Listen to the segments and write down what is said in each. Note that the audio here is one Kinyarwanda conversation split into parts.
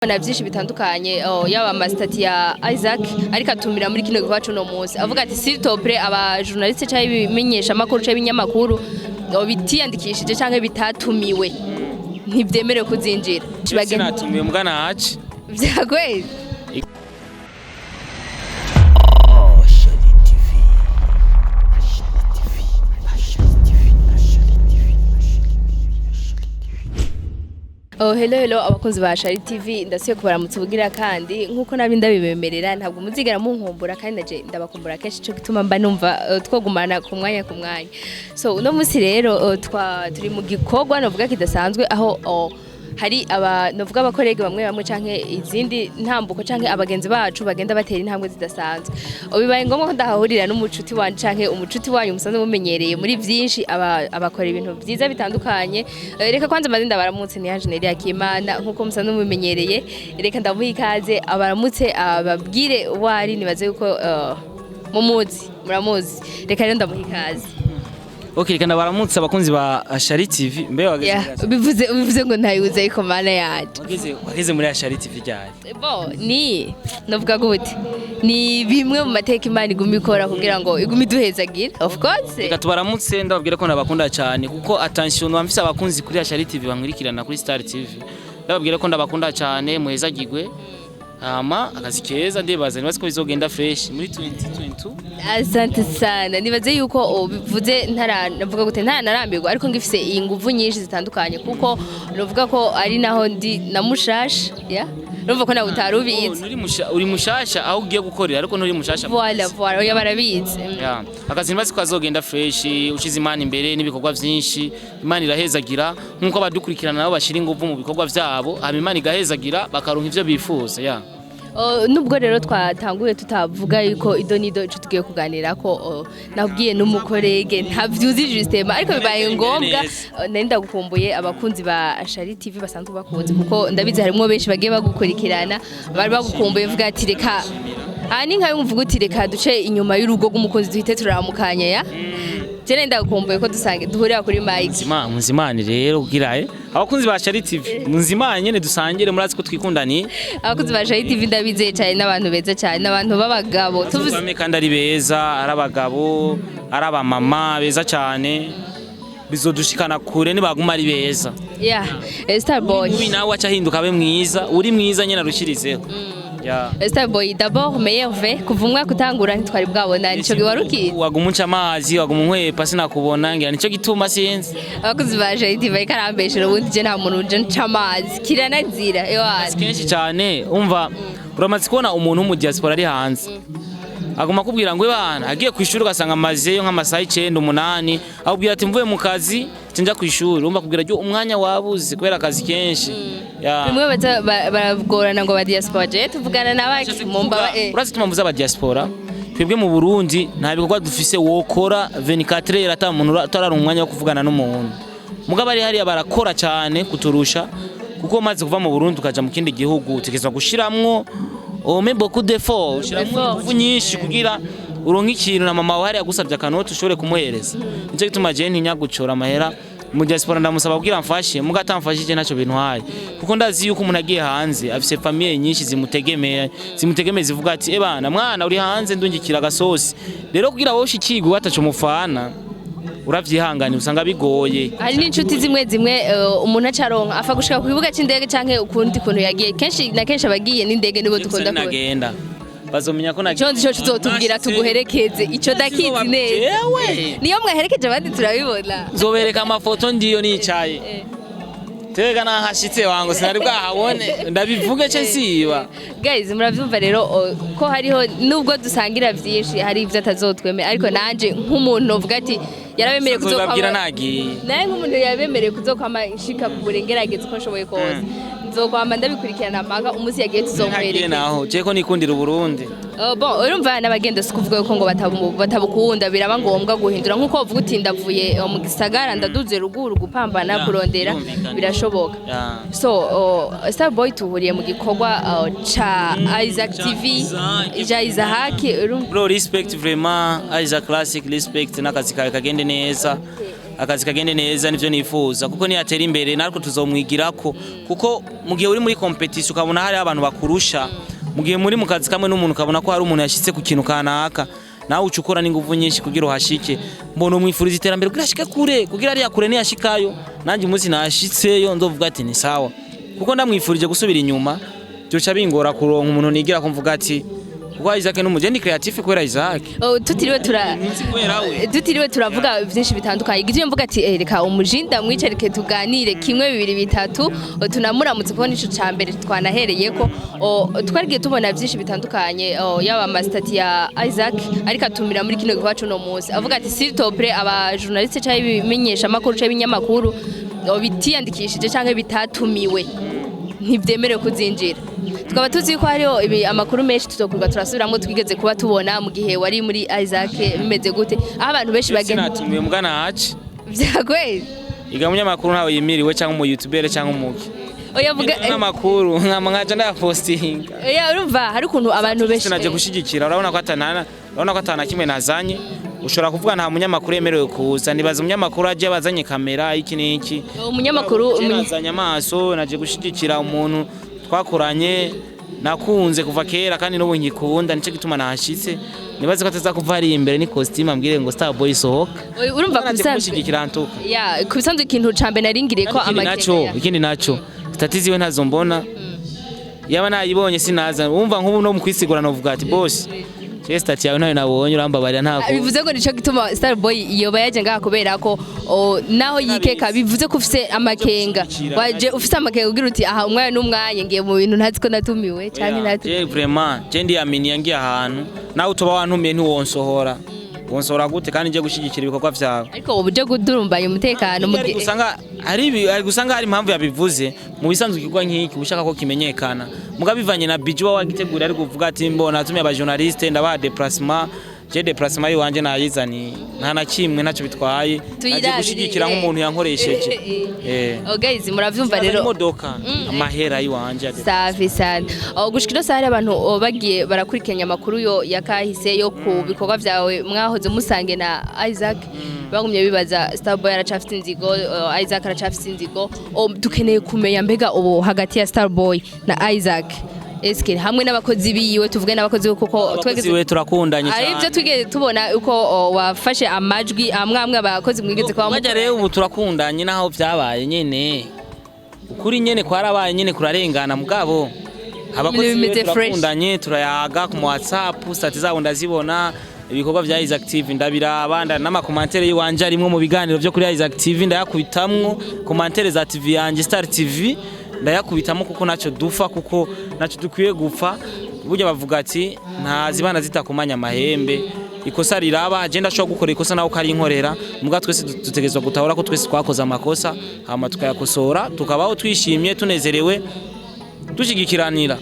na byinshi bitandukanye yaba amastati ya Isaac ariko atumira muri kino giwacu no munsi avuga ati s'il te plaît aba journaliste cyangwa ibimenyesha makuru cyangwa ibinyamakuru bitiyandikishije cyangwa bitatumiwe ntibyemerewe kuzinjira sinatumiwe mugana haci byagwe hello abakozi ba Shari TV ndasiye kubaramutse bugira kandi nkuko nabi ndabibemerera ntabwo muzigera munkumbura kandi naje ndabakumbura kenshi cyo gituma mba numva twogumana ku mwanya so uno musi rero turi mu gikorwa navuga kidasanzwe aho hari novuga abakorege bamwe canke izindi ntambuko canke abagenzi bacu bagenda batera intambwe zidasanzwe bibaye ngombwa ko ndahahurira n'umucuti wanje canke umucuti wanyu musanzwe mumenyereye muri byinshi abakora ibintu byiza bitandukanye reka kwanza mazinda baramutse ni Vyanje yakimana nkuko musanzwe mumenyereye reka ndamuha ikaze abaramutse ababwire wari nibaze yuko muramuzi reka rero ndamuha ikaze. Okay, kana baramutse abakunzi ba Shari TV mbe wageze bivuze ngo ntayuze iko mana yaje wageze muri Shari TV ryari ni novuga gute ni bimwe mu mateka Imana iguma ikora kugira ngo iguma iduhezagira of course reka tubaramutse ndababwira ko nabakunda cyane kuko attention bamfise abakunzi kuri Shari TV bankurikirana kuri Star TV ndababwira ko ndabakunda cyane muhezagirwe akazi keza ndibaza nibaze ko bizogenda fresh muri 2022. Asante sana nibaze yuko bivuze navuga gute ntararambirwa ariko ngifise inguvu nyinshi zitandukanye kuko novuga ko ari naho ndi namushasha numva ko nawe utarubizi uri mushasha aho ugiye gukorera ariko nturi mushasha voilà yabarabizi akazi nibaze ko azogenda fresh ushize Imana imbere n'ibikorwa byinshi Imana irahezagira nkuko abadukurikirana nabo bashira inguvu mu bikorwa byabo Imana igahezagira bakaronka ivyo bifuza nubwo rero twatanguye tutavuga yuko idonido ico tugiye kuganira ko nabwiye n'umukorege ntavyuzi justement ariko bibaye ngombwa nari ndagukumbuye abakunzi ba Shari TV basanzwe bakunze kuko ndabizi harimo benshi bagiye bagukurikirana bari bagukumbuye vuga ati reka ni nkayo mvuga uti reka duce inyuma y'urugo rw'umukunzi duhite turamukanya Jene ndagukumbuye ko duhurira kuri Mike. Muzimani rero ugiraye. Abakunzi ba Shari TV, muzimani nyene dusangire murazi ko twikundaniye. Abakunzi ba Shari TV ndabizeye cyane n'abantu beza cyane n'abantu babagabo. Tuvuze kandi ari beza, arabagabo, arabamama beza cyane. Bizodushikana kure nibaguma ari beza. StarBoy. Ubi nawe acahinduka abe mwiza, uri mwiza nyene arushirizeho. StarBoy d'abord meilleur ve kuvumwa kutangura ntitwari bwabona nico giwarukiye wagumuca amazi wagumunkwepa sinakubona ngira nico gituma sinzi abakozi ba Shari TV karambeshero ubundi je nta muntu uje nca amazi kiranazira kenshi cyane umva uramaze kubona umuntu mu diaspora ari hanze aguma kubwira ngo bana agiye kwishura ugasanga amazeyo nk'amasaha 9 8 akubwira ati mvuye mu kazi tinja kwishura umva kubwira cyo umwanya wabuze kubera akazi kenshi bimwe baragorana ngo ba diaspora je tuvugana nabaki mumba urazi tumambuza ba diaspora twebwe mu Burundi nta bikorwa dufise wokora 24 heures ata muntu utarara umwanya wo kuvugana n'umuntu mugabo ari hari barakora cyane kuturusha kuko maze kuva mu Burundi ukaja mu kindi gihugu utegerezwa gushiramwo mais beaucoup d'efforts ushiramo nyinshi kugira uronke ikintu na mama wari yagusabye akanoti ushobore kumuhereza nico gituma je ntinyagucora amahera mu diaspora ndamusaba kugira mfashe mugatamfashije naco bintwaye kuko ndazi yuko umuntu agiye hanze afise famille nyinshi zimutegemeye zivuga ati bana mwana uri hanze ndungikira agasosi rero kugira wowe ushikirwe wataco mufana uravyihangana usanga bigoye hari n'inshuti zimwe umuntu acaronka afa gushika ku kibuga c'indege canke ukundi kuntu yagiye kenshi na kenshi abagiye n'indege nibo dukunda ko nagenda bazomenya ko cyo tuzotubwira tuguherekeze ico dakizi neza niyo mwaherekeje abandi turabibona zobereka amafoto ndiyo nicaye tega nahashitse wango sinari bwahabone ndabivuge cyo siba guys muravyumva rero ko hariho nubwo dusangira byinshi hari ivyo atazotweme ariko nanje nk'umuntu uvuga ati yarabemereye kuzokabwira nagiye naye nk'umuntu yabemereye kuzokama inshika ku burengerageze ko nshoboye kose nzokwama ndabikurikirana mpaka umusi yagiye tuzomuhereka naho je ko nikundira Burundi urumva n'abagenda kuvuga ko ngo batabukunda biraba ngombwa guhindura nkuko uvuga uti ndavuye mu gisagara ndaduze ruguru gupambana kurondera birashoboka so StarBoy tuhuriye mu gikorwa cha Isaac TV Isaac bro respect vraiment Isaac classic respect nakazi kawe kagende neza akazi kagende neza nivyo nifuza kuko niyatera imbere nariko tuzomwigirako kuko mu gihe uri muri competition ukabona hari abantu bakurusha mu gihe muri mu kazi kamwe n'umuntu ukabona ko hari umuntu yashitse ku kintu kanaka nawe ucukura n'inguvu nyinshi kugira uhashike mbona umwifuriza iterambere kugira ashike kure kugira ari yakure niyashikayo nanje umunsi nashitseyo ndovuga ati ni sawa kuko ndamwifurije gusubira inyuma byoca bingora kuronka umuntu nigira kumvuga ati kuko Isaac n'umugeni creative kwera Isaac tutiriwe turavuga byinshi bitandukanye igiye mvuga ati reka umujinda mwicereke tuganire kimwe bibiri bitatu tunamuramutse kubona ico cambere twanahereyeko twarigiye tubona byinshi bitandukanye yaba mastati ya Isaac ariko atumira muri kino giwacu no munsi avuga ati s'il te plaît aba journaliste cyangwa ibimenyesha makuru cyangwa ibinyamakuru bitiyandikishije cyangwa bitatumiwe ntibyemerewe kuzinjira tukaba tuzi ko hariho amakuru menshi tuzokurwa turasubiramwe twigeze kuba tubona mu gihe wari muri Isaac bimeze gute aho abantu benshi bagenda natumiwe mugana haci byagwe iga munyamakuru ntawe yimiriwe cyangwa mu YouTuber cyangwa umuki oya vuga n'amakuru nkaje ndapostinga oya urumva hari ukuntu abantu benshi naje gushigikira urabona ko atana kimwe nazanye ushobora kuvuga nta munyamakuru yemerewe kuza nibaza umunyamakuru aje bazanye kamera iki niki umunyamakuru nazanye amaso naje gushigikira umuntu twakoranye nakunze kuva kera kandi n'ubu nkikunda nico gituma nahashitse nibaze ko ataza kuva ari imbere ni costume ambwire ngo StarBoy sohoka urumva kubisanzwe ya kubisanzwe ikintu cambe naringiriye ko amakenga ikindi naco statizi we ntazombona yaba nayibonye sinaza wumva nk'ubu no mu kwisigura no vuga ati boss stati yawe nayo nabonye urambabarira ntako bivuze ngo nico gituma StarBoy yoba yaje ngaha kubera ko naho yikeka bivuze ko ufise amakenga waje ufise amakenga ugira uti aha umwanya n'umwanya ngiye mu bintu ntazi ko natumiwe cyane je vraiment je ndi yamini yangiye ahantu nawe utoba wantumiye ntiwonsohora wonsohora gute kandi nje gushigikira ibikorwa vyawe ariko ubuje gudurumbanya umutekano mu gihe gusanga hari impamvu yabivuze mu bisanzwe ikigwa nk'iki ushaka ko kimenyekana muga bivanye na budget wagitegura ari kuvuga ati mbona atumye aba journaliste ndaba déplacement je déplacement yiwanje nayizani nta na kimwe naco bitwaye naje gushigikira nk'umuntu yankoresheje guys muravyumva rero imodoka amahera yiwanje safi sana gushikira sare abantu bagiye barakurikiranya makuru yo yakahise yo ku bikorwa vyawe mwahoze musange na Isaac bagumye bibaza StarBoy aracafite inzigo Isaac aracafite inzigo dukeneye kumenya mbega ubu hagati ya StarBoy na Isaac eske hamwe n'abakozi biwe tuvuge n'abakozi kuko twegeze turakundanye cyane aribyo twigeze tubona uko wafashe amajwi amwe abakozi mwigeze kwa mujya rero ubu turakundanye naho byabaye nyene ukuri nyene kwarabaye nyene kurarengana mugabo abakozi turakundanye turayaga ku WhatsApp stati zabo ndazibona ibikorwa vya Isaac TV ndabiraba n'amakomantere yiwanje arimwe mu biganiro byo kuri Isaac TV ndayakubitamwo komantere za TV yanje Star TV ndayakubitamo kuko naco dufa kuko naco dukwiye gupfa burya bavuga ati nta zibana zitakumanya amahembe ikosa riraba agenda ashobora gukora ikosa nawe kari inkorera muga twese dutegezwa gutahura ko twese twakoze amakosa hama tukayakosora tukabaho twishimye tunezerewe dushigikiranira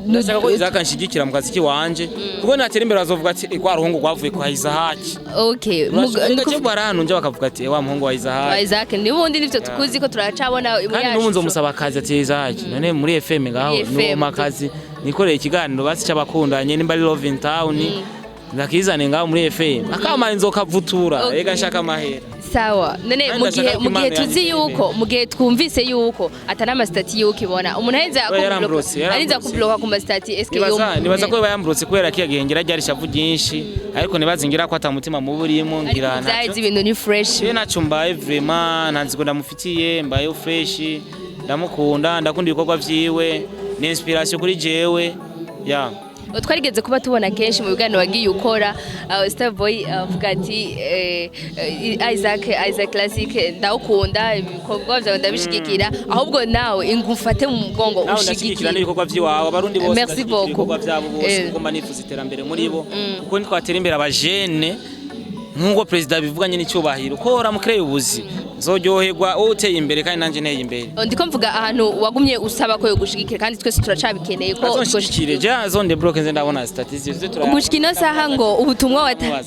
ndashaka ko Isaac anshigikira mu kazi kiwanje kuko natera imbere bazovuga ati kwa ruhungu gwavuye kwa Isaac okay mugace barano nje bakavuga ati wa muhungu wa Isaac ni bundi nivyo tukuzi ko turacabona kandi n'umunzo musaba akazi ati Isaac none muri FM ngaho no makazi nikoreye ikiganiro basi cy'abakundanye nimba ari Love in Town ndakizane ngaho muri FM akama inzoka vutura rega nshaka amahera sawa none mu gihe tuzi yuko mu gihe twumvise yuko atanama stati yuko ibona umuntu arinza kubloka ku stati eske yo nibaza ko bayambrotse kubera kiyagengera ryari shavu byinshi ariko nibazingira ko atamutima mu burimo ngira naco zaje ibintu ni fresh naco mbaye vraiment ntanziko ndamufitiye mbaye fresh ndamukunda ndakunda ibikorwa vyiwe ni inspiration kuri jewe ya twarigeze kuba tubona kenshi mu biganiro wagiye ukora StarBoy avuga ati Isaac Classic ndawukunda ibikorwa byawe ndabishigikira ahubwo nawe ingufate mu mugongo ushigikira n'ibikorwa vyiwawe abarundi bose merci beaucoup ibikorwa byabo bose kuko manifuza iterambere muri bo kuko nitwatera imbere abajene nkuko president bivuganye n'icyubahiro ko ramukire ubuzi zojyoherwa uteye imbere kandi nanje nteye imbere ndiko mvuga ahantu wagumye usaba ko yo gushigikira kandi twese turacabikeneye ko gushigikire ja zone block nze ndabona statistics gushikino saha ngo ubutumwa wata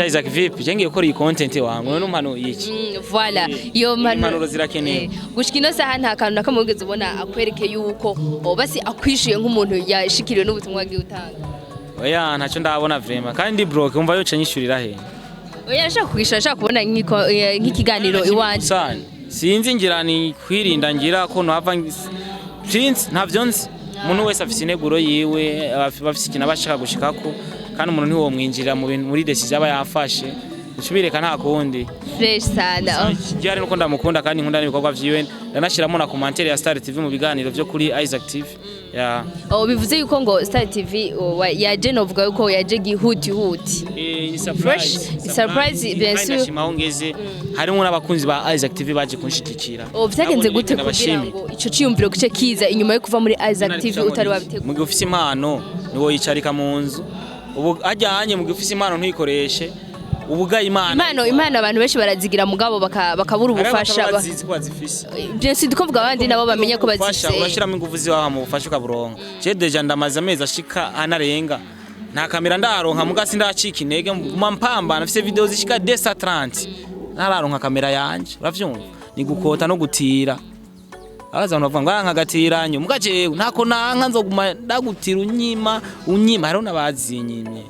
Isaac VIP jengiye gukora iyi content wangu none umpano yiki voilà iyo mpanuro zirakeneye gushikino saha nta kantu nakamugeze ubona akwereke yuko basi akwishuye nk'umuntu yashikiriwe n'ubutumwa agiye utanga oya ntacyo ndabona vraiment kandi block umva yo cenyishurira he oya ashaka kugisha ashaka kubona nk'ikiganiro iwanje sinzi ngira ni kwirinda ngira ko nava sinzi ntavyo nzi umuntu wese afise ineguro yiwe bafise ikintu abashaka gushikako kandi umuntu ntiwo mwinjira muri decision aba yafashe ucubireka nta kundi fresh sana cyari nuko ndamukunda kandi nkunda n'ibikorwa vyiwe ndanashiramo na commentaire ya Star TV mu biganiro byo kuri Isaac TV ya bivuze yuko ngo Star TV yaje novuga yuko yaje gihuti ni surprise bien sûr ndashima ngeze harimo n'abakunzi ba Isaac TV baje kunshikikira vyagenze gute kugira ngo ico ciyumviro kice kiza inyuma yo kuva muri Isaac TV utari wabitego mu gifise impano niwo yicarika mu nzu ubu ajyanye mu gifise impano ntuyikoreshe ubuga imana abantu benshi barazigira mugabo bakabura ubufasha byose dukovuga abandi nabo bamenye ko bazise urashiramo ingufu ziwaha mu bufasha ukaburonka je deja ndamaze amezi ashika anarenga nta kamera ndaronka mugasi ndacika intege mu mpamba nafise video zishika 230 nararonka kamera yanje uravyumva ni gukota no gutira abaza abantu bavuga ngo nkagatiranye mugajewe ntako nanka nzoguma ndagutira unyima hariho nabazinyimye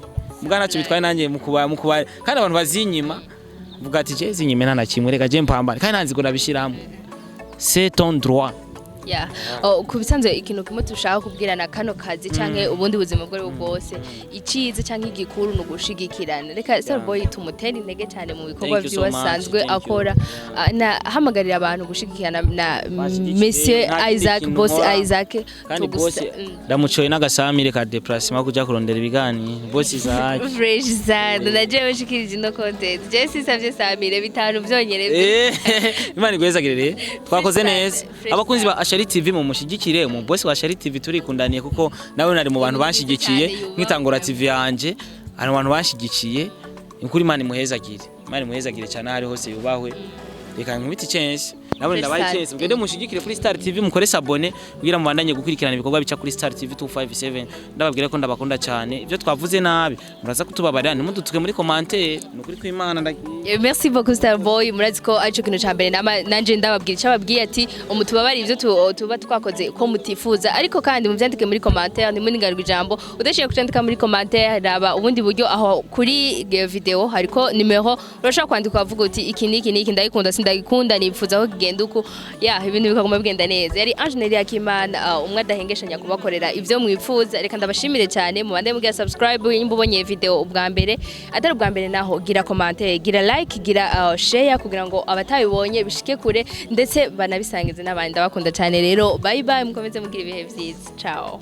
mugana cyo bitwaye nanjye mukuba kandi abantu bazinyima vuga ati je zinyime nta nakimwe reka je mpambane kandi nanzi ngo nabishiramo c'est ton droit ya kubisanzwe ikintu kimwe tushaka kubwirana kano kazi canke ubundi buzima bwo bwose icize canke igikuru no gushigikirana reka StarBoy tumutera intege cyane mu bikorwa by'wasanzwe akora na hamagarira abantu gushigikirana na Monsieur Isaac boss Isaac kandi boss ndamucoye n'agasamire ka déplacement kuja kurondera ibigani boss Isaac fresh sad naje bashikirije no content je sisavye samire bitanu byonyere imana igwezagirire twakoze neza abakunzi ba Shari TV mu mushigikire mu boss wa Shari TV turikundaniye kuko nawe nari mu bantu bashigikiye nkitangura TV yanje abantu bashigikiye inkuri imana muhezagire cyane hari hose yubahwe reka nkubiti chance nabo ndabaye chance ugende mushigikire kuri Star TV mukoresa abone kugira mubandanye gukurikirana ibikorwa bica kuri Star TV 257 ndababwira ko ndabakunda cyane ibyo twavuze nabi muraza kutubabarira ntimudutuke muri commentaire nukuri ko imana ndagiye merci beaucoup StarBoy murazi ko aco kintu cyambere nanje ndababwira cyababwiye ati umutubabari ivyo tuba twakoze ko mutifuza ariko kandi muvyandike muri commentaire nimuningarwa ijambo udashiye kucandika muri commentaire raba ubundi buryo aho kuri video hariko numero urashaka kwandika uvuga uti iki niki ndayikunda sindagikunda nifuza ko genda uko ibintu bikaguma bigenda neza yari Angeneri Akimana umwe adahengeshanya kubakorera ivyo mwifuza reka ndabashimire cyane mubande mugira subscribe yimba ubonye video ubwa mbere atari ubwa mbere naho gira commentaire gira like gira share kugira ngo abatayibonye bishike kure ndetse banabisangize n'abandi ndabakunda cyane rero bye bye mukomeze mugira ibihe byiza ciao